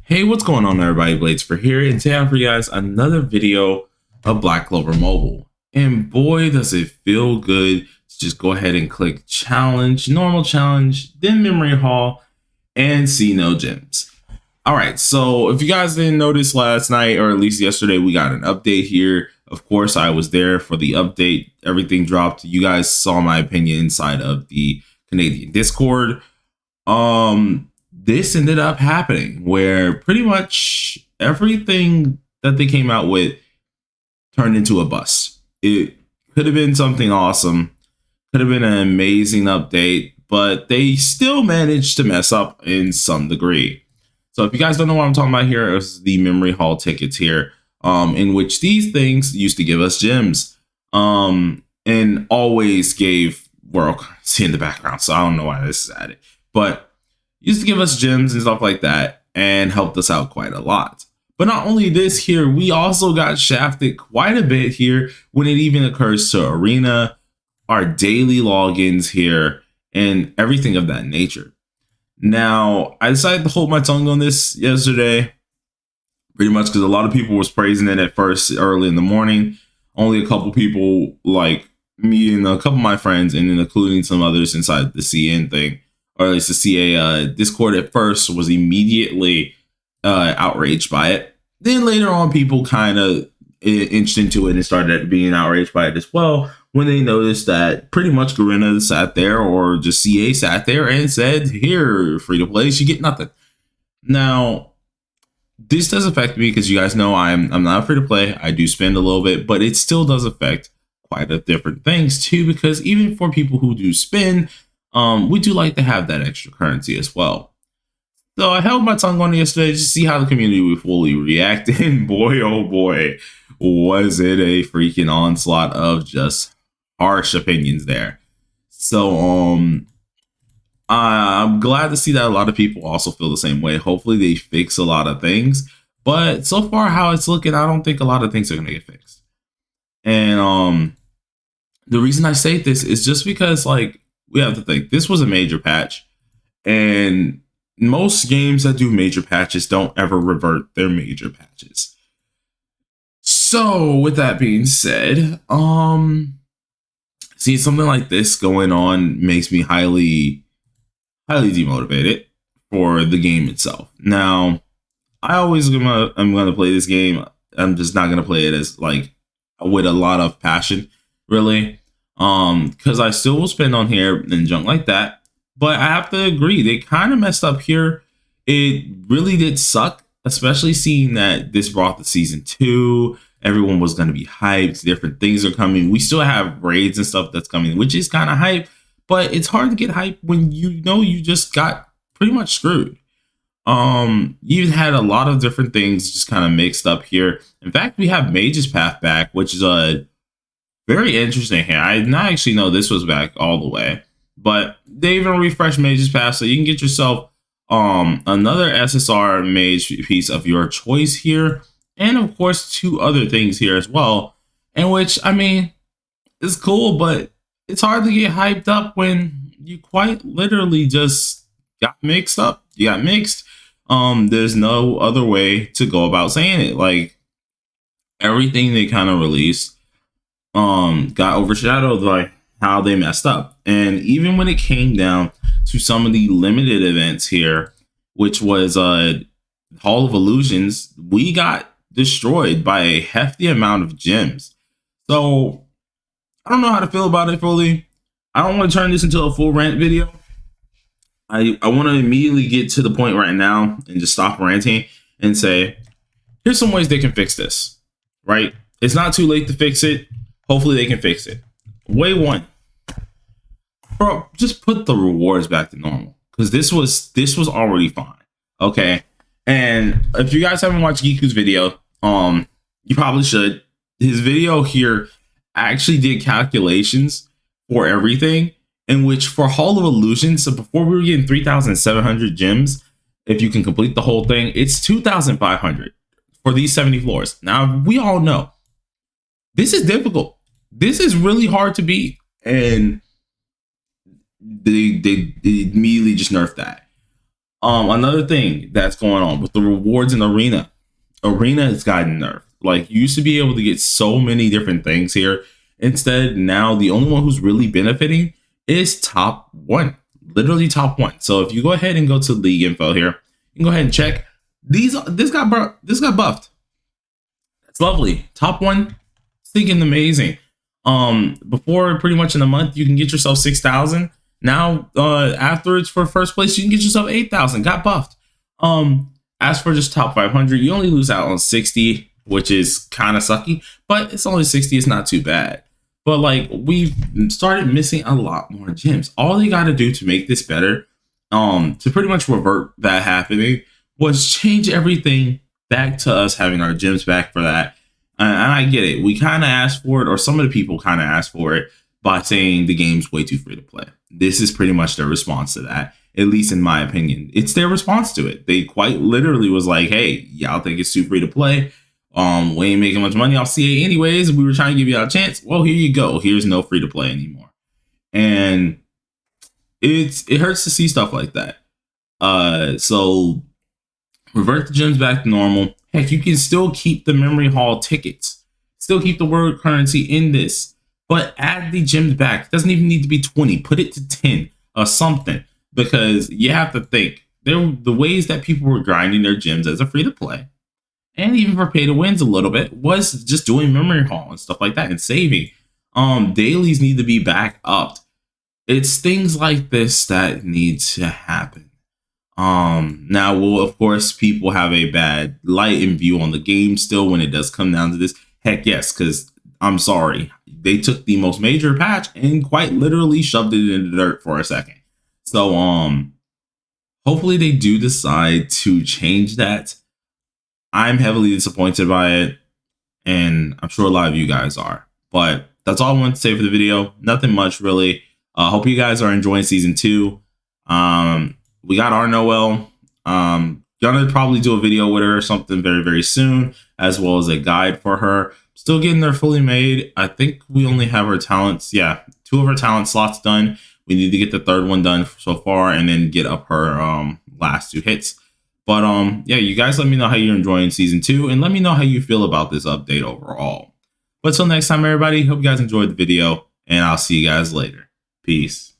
Hey, what's going on, everybody? Blades for here, and today I have for you guys another video of Black Clover Mobile. And boy, does it feel good to just go ahead and click challenge, normal challenge, then memory hall, and see no gems. All right, so if you guys didn't notice last night, or at least yesterday, we got an update here. Of course, I was there for the update. Everything dropped. You guys saw my opinion inside of the Canadian Discord. This ended up happening where pretty much everything that they came out with turned into a bust. It could have been something awesome, could have been an amazing update, but they still managed to mess up in some degree. So if you guys don't know what I'm talking about here, is the memory hall tickets here, in which these things used to give us gems, and always gave world currency in the background. So I don't know why this is added, but used to give us gems and stuff like that and helped us out quite a lot. But not only this here, we also got shafted quite a bit here when it even occurs to Arena, our daily logins here, and everything of that nature. Now, I decided to hold my tongue on this yesterday, pretty much because a lot of people was praising it at first early in the morning. Only a couple people like me and a couple of my friends, and then including some others inside the CN thing, or at least the CA Discord at first, was immediately outraged by it. Then later on, people kind of inched into it and started being outraged by it as well when they noticed that pretty much Garena sat there, or just CA sat there and said, here, free to play, you get nothing. Now, this does affect me because you guys know I'm not free to play. I do spend a little bit, but it still does affect quite a different things too, because even for people who do spend, we do like to have that extra currency as well. So I held my tongue on it yesterday just to see how the community would fully react. And boy, oh boy, was it a freaking onslaught of just harsh opinions there. So I'm glad to see that a lot of people also feel the same way. Hopefully they fix a lot of things. But so far how it's looking, I don't think a lot of things are going to get fixed. And the reason I say this is just because, like, we have to think this was a major patch, and most games that do major patches don't ever revert their major patches. So with that being said, seeing something like this going on makes me highly demotivated for the game itself. Now, I'm gonna play this game. I'm just not gonna play it as like with a lot of passion, really. Because I still will spend on here and junk like that. But I have to agree, they kind of messed up here. It really did suck, especially seeing that this brought the season 2. Everyone was going to be hyped. Different things are coming. We still have raids and stuff that's coming, which is kind of hype. But it's hard to get hype when you know you just got pretty much screwed. You had a lot of different things just kind of mixed up here. In fact, we have Mage's Path back, which is a very interesting here. I did not actually know this was back all the way, but they even refreshed Mage's Path, so you can get yourself another SSR mage piece of your choice here, and of course 2 other things here as well. In which, I mean, it's cool, but it's hard to get hyped up when you quite literally just got mixed up. You got mixed. There's no other way to go about saying it. Like, everything they kind of released got overshadowed by how they messed up. And even when it came down to some of the limited events here, which was Hall of Illusions, we got destroyed by a hefty amount of gems. So I don't know how to feel about it fully. I don't want to turn this into a full rant video. I want to immediately get to the point right now and just stop ranting and say, here's some ways they can fix this, right? It's not too late to fix it. Hopefully they can fix it. Way 1, bro, just put the rewards back to normal, because this was already fine. Okay, and if you guys haven't watched Giku's video, you probably should. His video here actually did calculations for everything, in which for Hall of Illusions, so before we were getting 3,700 gems, if you can complete the whole thing, it's 2,500 for these 70 floors. Now, we all know this is difficult. This is really hard to beat, and they immediately just nerfed that. Another thing that's going on with the rewards in Arena. Arena has gotten nerfed. Like, you used to be able to get so many different things here. Instead, now the only one who's really benefiting is top one. Literally top one. So if you go ahead and go to league info here, you can go ahead and check. This got buffed. It's lovely. Top one, stinking amazing. Before, pretty much in a month, you can get yourself 6,000. Now, afterwards, for first place, you can get yourself 8,000. Got buffed. As for just top 500, you only lose out on 60, which is kind of sucky, but it's only 60. It's not too bad. But like, we've started missing a lot more gems. All they got to do to make this better, to pretty much revert that happening, was change everything back to us having our gems back for that. And I get it. We kind of asked for it, or some of the people kind of asked for it by saying the game's way too free to play. This is pretty much their response to that, at least in my opinion. It's their response to it. They quite literally was like, hey, y'all think it's too free to play? We ain't making much money off CA anyways. We were trying to give you a chance. Well, here you go. Here's no free to play anymore. And it hurts to see stuff like that. So revert the gems back to normal. Heck, you can still keep the memory hall tickets, still keep the word currency in this, but add the gems back. It doesn't even need to be 20. Put it to 10 or something, because you have to think the ways that people were grinding their gems as a free to play, and even for pay to wins a little bit, was just doing memory hall and stuff like that and saving. Dailies need to be back up. It's things like this that need to happen. Now, will of course people have a bad light and view on the game still when it does come down to this? Heck yes, because I'm sorry, they took the most major patch and quite literally shoved it in the dirt for a second. So hopefully they do decide to change that. I'm heavily disappointed by it, and I'm sure a lot of you guys are. But that's all I wanted to say for the video. Nothing much really. Hope you guys are enjoying season 2. We got our Noelle. Gonna probably do a video with her or something very, very soon, as well as a guide for her. Still getting her fully made. I think we only have her talents. Yeah, 2 of her talent slots done. We need to get the 3rd one done so far, and then get up her last 2 hits. But yeah, you guys let me know how you're enjoying season 2, and let me know how you feel about this update overall. But till next time, everybody, hope you guys enjoyed the video, and I'll see you guys later. Peace.